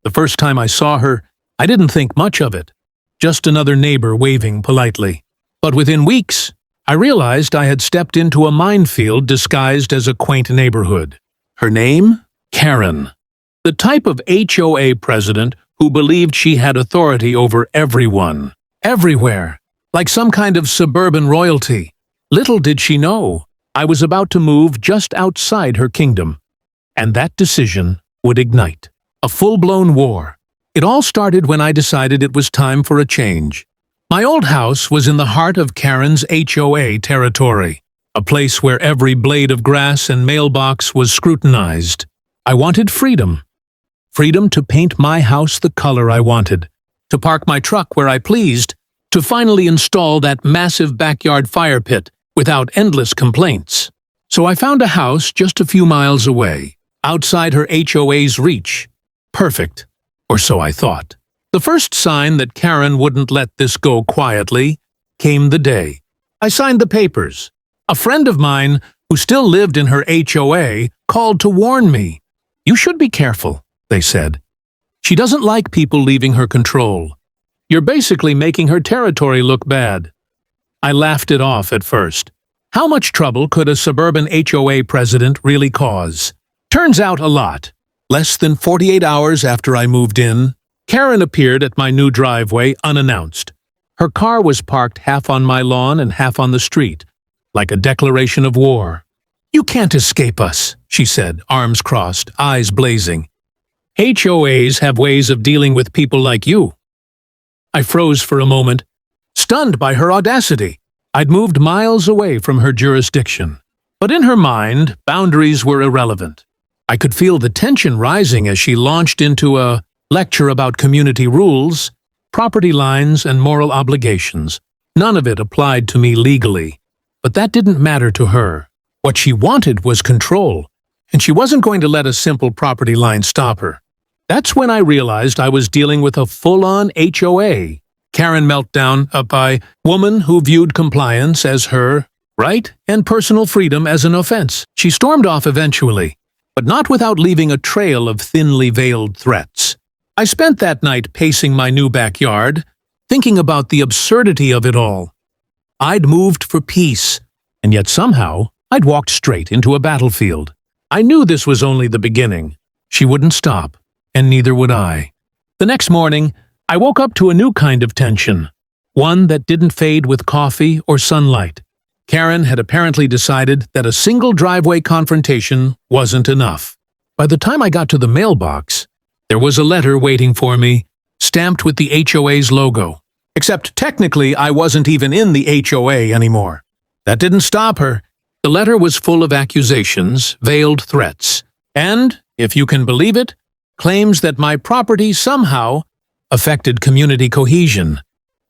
The first time I saw her, I didn't think much of it. Just another neighbor waving politely. But within weeks, I realized I had stepped into a minefield disguised as a quaint neighborhood. Her name? Karen. The type of HOA president who believed she had authority over everyone. Everywhere. Like some kind of suburban royalty. Little did she know, I was about to move just outside her kingdom. And that decision would ignite a full-blown war. It all started when I decided it was time for a change. My old house was in the heart of Karen's HOA territory, a place where every blade of grass and mailbox was scrutinized. I wanted freedom. Freedom to paint my house the color I wanted, to park my truck where I pleased, to finally install that massive backyard fire pit without endless complaints. So I found a house just a few miles away, outside her HOA's reach. Perfect, or so I thought. The first sign that Karen wouldn't let this go quietly came the day I signed the papers. A friend of mine, who still lived in her HOA, called to warn me. "You should be careful," they said. "She doesn't like people leaving her control. You're basically making her territory look bad." I laughed it off at first. How much trouble could a suburban HOA president really cause? Turns out a lot. Less than 48 hours after I moved in, Karen appeared at my new driveway unannounced. Her car was parked half on my lawn and half on the street, like a declaration of war. "You can't escape us," she said, arms crossed, eyes blazing. "HOAs have ways of dealing with people like you." I froze for a moment, stunned by her audacity. I'd moved miles away from her jurisdiction. But in her mind, boundaries were irrelevant. I could feel the tension rising as she launched into a lecture about community rules, property lines, and moral obligations. None of it applied to me legally. But that didn't matter to her. What she wanted was control, and she wasn't going to let a simple property line stop her. That's when I realized I was dealing with a full-on HOA. Karen meltdown, a woman who viewed compliance as her right and personal freedom as an offense. She stormed off eventually, but not without leaving a trail of thinly veiled threats. I spent that night pacing my new backyard, thinking about the absurdity of it all. I'd moved for peace, and yet somehow I'd walked straight into a battlefield. I knew this was only the beginning. She wouldn't stop, and neither would I. The next morning, I woke up to a new kind of tension, one that didn't fade with coffee or sunlight. Karen had apparently decided that a single driveway confrontation wasn't enough. By the time I got to the mailbox, there was a letter waiting for me, stamped with the HOA's logo. Except technically I wasn't even in the HOA anymore. That didn't stop her. The letter was full of accusations, veiled threats, and, if you can believe it, claims that my property somehow affected community cohesion.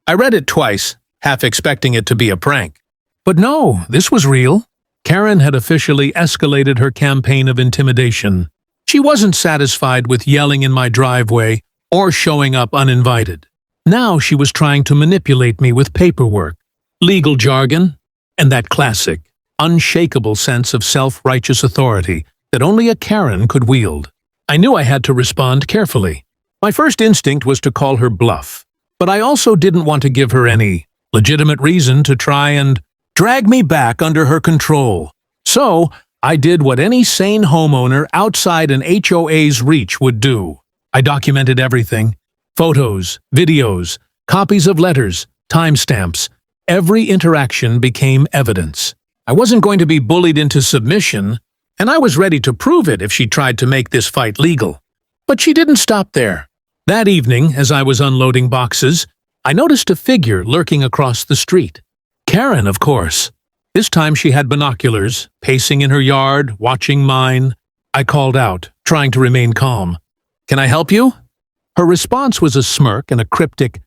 I read it twice, half expecting it to be a prank. But no, this was real. Karen had officially escalated her campaign of intimidation. She wasn't satisfied with yelling in my driveway or showing up uninvited. Now she was trying to manipulate me with paperwork, legal jargon, and that classic, unshakable sense of self-righteous authority that only a Karen could wield. I knew I had to respond carefully. My first instinct was to call her bluff, but I also didn't want to give her any legitimate reason to try and drag me back under her control. So, I did what any sane homeowner outside an HOA's reach would do. I documented everything. Photos, videos, copies of letters, timestamps. Every interaction became evidence. I wasn't going to be bullied into submission, and I was ready to prove it if she tried to make this fight legal. But she didn't stop there. That evening, as I was unloading boxes, I noticed a figure lurking across the street. Karen, of course. This time she had binoculars, pacing in her yard, watching mine. I called out, trying to remain calm. "Can I help you?" Her response was a smirk and a cryptic,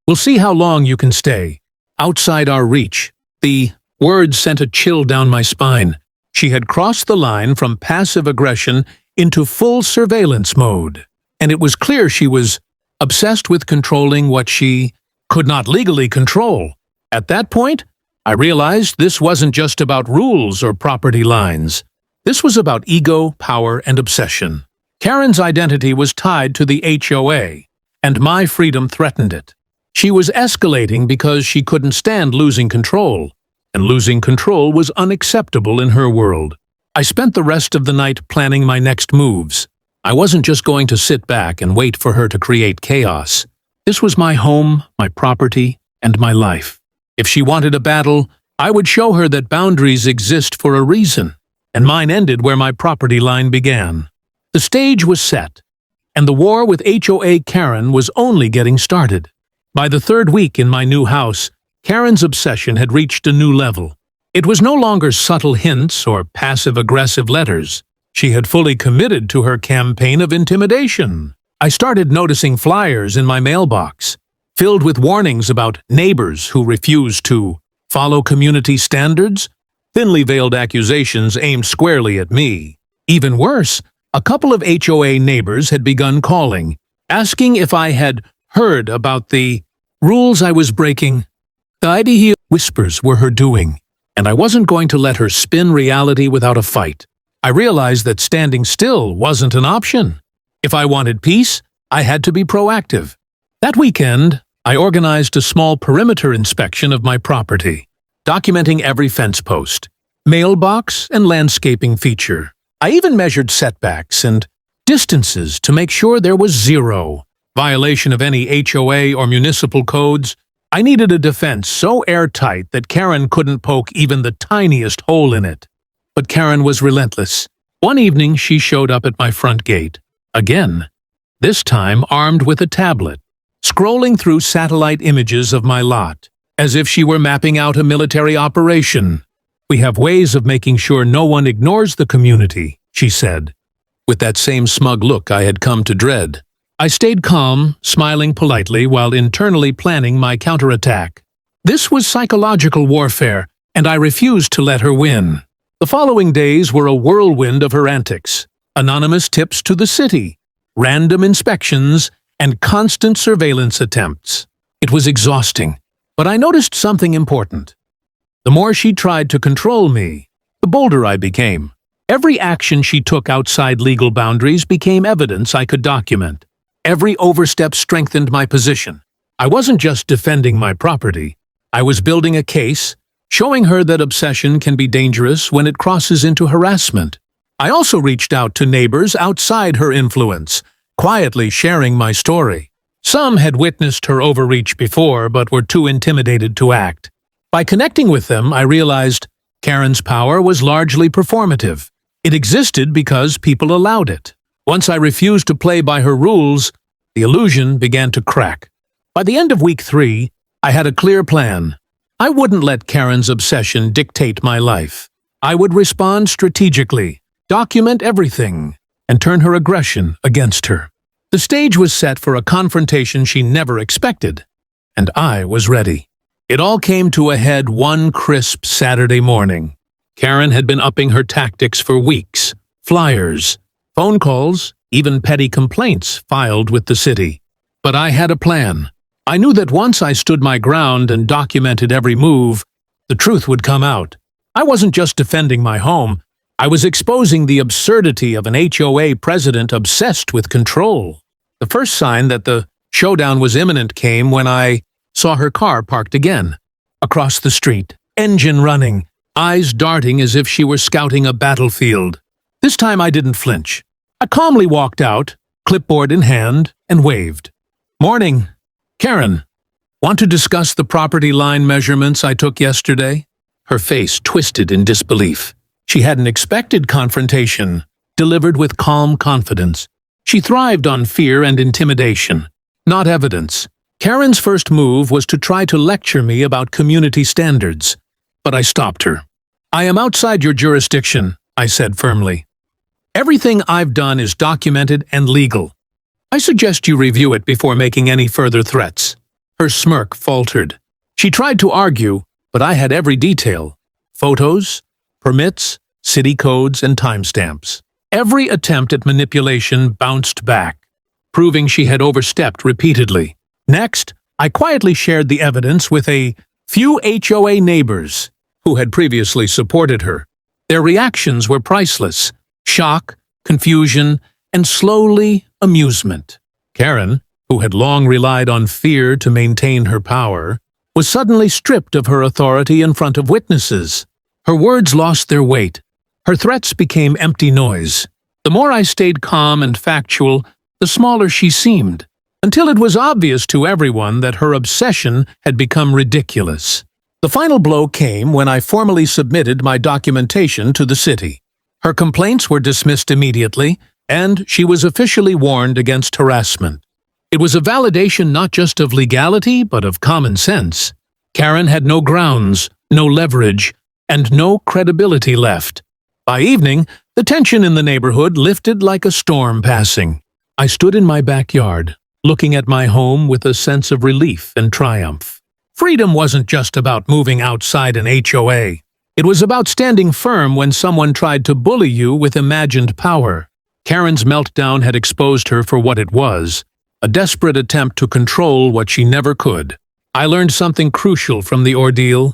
"We'll see how long you can stay." Outside our reach. The words sent a chill down my spine. She had crossed the line from passive aggression into full surveillance mode. And it was clear she was obsessed with controlling what she could not legally control. At that point, I realized this wasn't just about rules or property lines. This was about ego, power, and obsession. Karen's identity was tied to the HOA, and my freedom threatened it. She was escalating because she couldn't stand losing control, and losing control was unacceptable in her world. I spent the rest of the night planning my next moves. I wasn't just going to sit back and wait for her to create chaos. This was my home, my property, and my life. If she wanted a battle, I would show her that boundaries exist for a reason, and mine ended where my property line began. The stage was set, and the war with HOA Karen was only getting started. By the third week in my new house, Karen's obsession had reached a new level. It was no longer subtle hints or passive-aggressive letters. She had fully committed to her campaign of intimidation. I started noticing flyers in my mailbox, filled with warnings about neighbors who refused to follow community standards, thinly veiled accusations aimed squarely at me. Even worse, a couple of HOA neighbors had begun calling, asking if I had heard about the rules I was breaking. The idea whispers were her doing, and I wasn't going to let her spin reality without a fight. I realized that standing still wasn't an option. If I wanted peace, I had to be proactive. That weekend, I organized a small perimeter inspection of my property, documenting every fence post, mailbox, and landscaping feature. I even measured setbacks and distances to make sure there was zero violation of any HOA or municipal codes. I needed a defense so airtight that Karen couldn't poke even the tiniest hole in it. But Karen was relentless. One evening, she showed up at my front gate. Again, this time armed with a tablet, scrolling through satellite images of my lot, as if she were mapping out a military operation. "We have ways of making sure no one ignores the community," she said, with that same smug look I had come to dread. I stayed calm, smiling politely while internally planning my counterattack. This was psychological warfare, and I refused to let her win. The following days were a whirlwind of her antics. Anonymous tips to the city, random inspections, and constant surveillance attempts. It was exhausting, but I noticed something important. The more she tried to control me, the bolder I became. Every action she took outside legal boundaries became evidence I could document. Every overstep strengthened my position. I wasn't just defending my property. I was building a case, showing her that obsession can be dangerous when it crosses into harassment. I also reached out to neighbors outside her influence, quietly sharing my story. Some had witnessed her overreach before but were too intimidated to act. By connecting with them, I realized Karen's power was largely performative. It existed because people allowed it. Once I refused to play by her rules, the illusion began to crack. By the end of week 3, I had a clear plan. I wouldn't let Karen's obsession dictate my life. I would respond strategically, document everything, and turn her aggression against her. The stage was set for a confrontation she never expected, and I was ready. It all came to a head one crisp Saturday morning. Karen had been upping her tactics for weeks. Flyers, phone calls, even petty complaints filed with the city. But I had a plan. I knew that once I stood my ground and documented every move, the truth would come out. I wasn't just defending my home. I was exposing the absurdity of an HOA president obsessed with control. The first sign that the showdown was imminent came when I saw her car parked again, across the street, engine running, eyes darting as if she were scouting a battlefield. This time I didn't flinch. I calmly walked out, clipboard in hand, and waved. "Morning, Karen. Want to discuss the property line measurements I took yesterday?" Her face twisted in disbelief. She hadn't expected confrontation, delivered with calm confidence. She thrived on fear and intimidation, not evidence. Karen's first move was to try to lecture me about community standards, but I stopped her. "I am outside your jurisdiction," I said firmly. "Everything I've done is documented and legal. I suggest you review it before making any further threats." Her smirk faltered. She tried to argue, but I had every detail: photos, permits, city codes, and timestamps. Every attempt at manipulation bounced back, proving she had overstepped repeatedly. Next, I quietly shared the evidence with a few HOA neighbors who had previously supported her. Their reactions were priceless: shock, confusion, and slowly amusement. Karen, who had long relied on fear to maintain her power, was suddenly stripped of her authority in front of witnesses. Her words lost their weight. Her threats became empty noise. The more I stayed calm and factual, the smaller she seemed, until it was obvious to everyone that her obsession had become ridiculous. The final blow came when I formally submitted my documentation to the city. Her complaints were dismissed immediately, and she was officially warned against harassment. It was a validation not just of legality, but of common sense. Karen had no grounds, no leverage, and no credibility left. By evening, the tension in the neighborhood lifted like a storm passing. I stood in my backyard, looking at my home with a sense of relief and triumph. Freedom wasn't just about moving outside an HOA. It was about standing firm when someone tried to bully you with imagined power. Karen's meltdown had exposed her for what it was, a desperate attempt to control what she never could. I learned something crucial from the ordeal.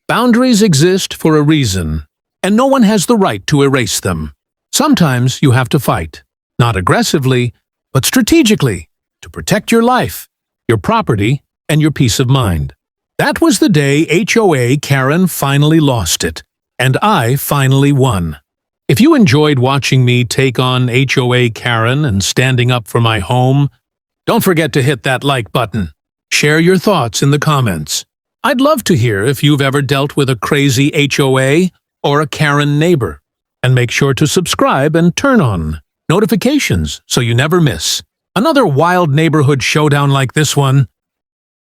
Boundaries exist for a reason, and no one has the right to erase them. Sometimes you have to fight, not aggressively, but strategically, to protect your life, your property, and your peace of mind. That was the day HOA Karen finally lost it, and I finally won. If you enjoyed watching me take on HOA Karen and standing up for my home, don't forget to hit that like button. Share your thoughts in the comments. I'd love to hear if you've ever dealt with a crazy HOA or a Karen neighbor. And make sure to subscribe and turn on notifications so you never miss another wild neighborhood showdown like this one.